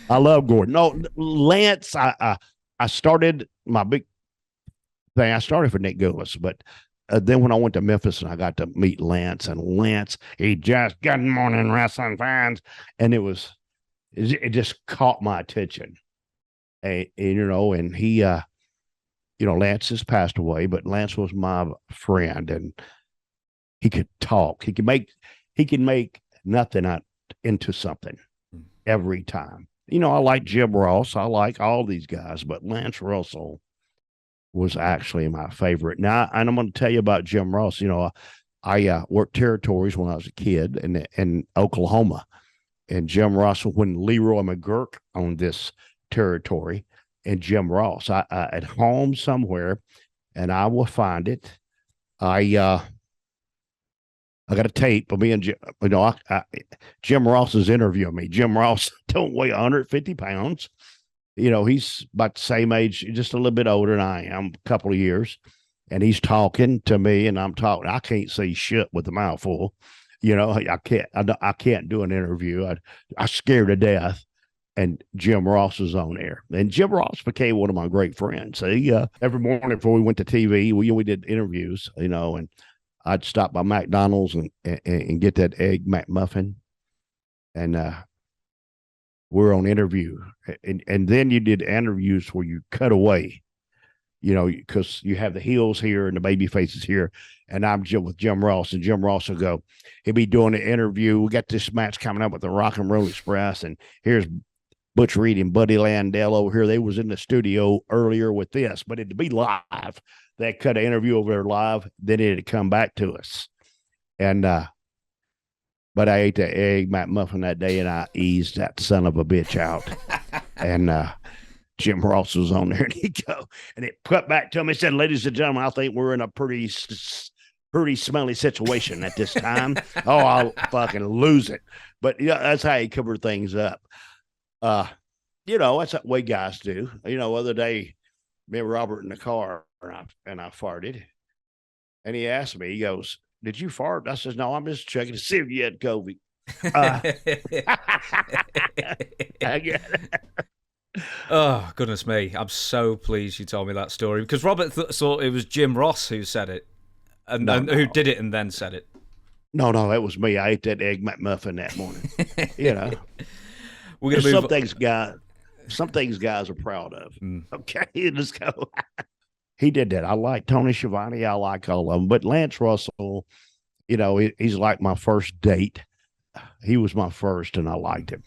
I love Gordon. No, Lance. I started my big thing. I started for Nick Gillis, but then when I went to Memphis and I got to meet Lance, and Lance, he just good morning wrestling fans, and it just caught my attention, and he, Lance has passed away, but Lance was my friend, and he could talk. He could make nothing out into something every time. I like Jim Ross. I like all these guys, but Lance Russell was actually my favorite. Now, and I'm going to tell you about Jim Ross. I worked territories when I was a kid in Oklahoma, and Jim Russell, when Leroy McGurk owned this territory, and Jim Ross, I at home somewhere, and I will find it. I got a tape of me and Jim. Jim Ross is interviewing me. Jim Ross don't weigh 150 pounds. He's about the same age, just a little bit older than I am, a couple of years. And he's talking to me, and I'm talking. I can't say shit with a mouthful. I can't do an interview. I scared to death. And Jim Ross is on there. And Jim Ross became one of my great friends. Every morning before we went to TV, we did interviews, and I'd stop by McDonald's and get that egg McMuffin. And we're on interview. And then you did interviews where you cut away, because you have the heels here and the baby faces here. And I'm with Jim Ross, and Jim Ross will go, he'll be doing an interview. We got this match coming up with the Rock and Roll Express. And here's Butch Reed and Buddy Landell over here. They was in the studio earlier with this, but it'd be live. They cut an interview over there live, then it'd come back to us. And but I ate the egg McMuffin that day, and I eased that son of a bitch out. And Jim Ross was on there, and he'd go, and it put back to him. He said, "Ladies and gentlemen, I think we're in a pretty smelly situation at this time." Oh, I'll fucking lose it. But that's how he covered things up. That's what way guys do. The other day, me and Robert in the car, and I farted. And he asked me, he goes, "Did you fart?" I says, "No, I'm just checking to see if you had COVID." Oh, goodness me. I'm so pleased you told me that story, because Robert thought it was Jim Ross who said it, and who did it and then said it. No, that was me. I ate that egg McMuffin that morning. We're gonna some things guys are proud of. Okay, let's go. He did that. I like Tony Schiavone. I like all of them. But Lance Russell, he's like my first date. He was my first, and I liked him.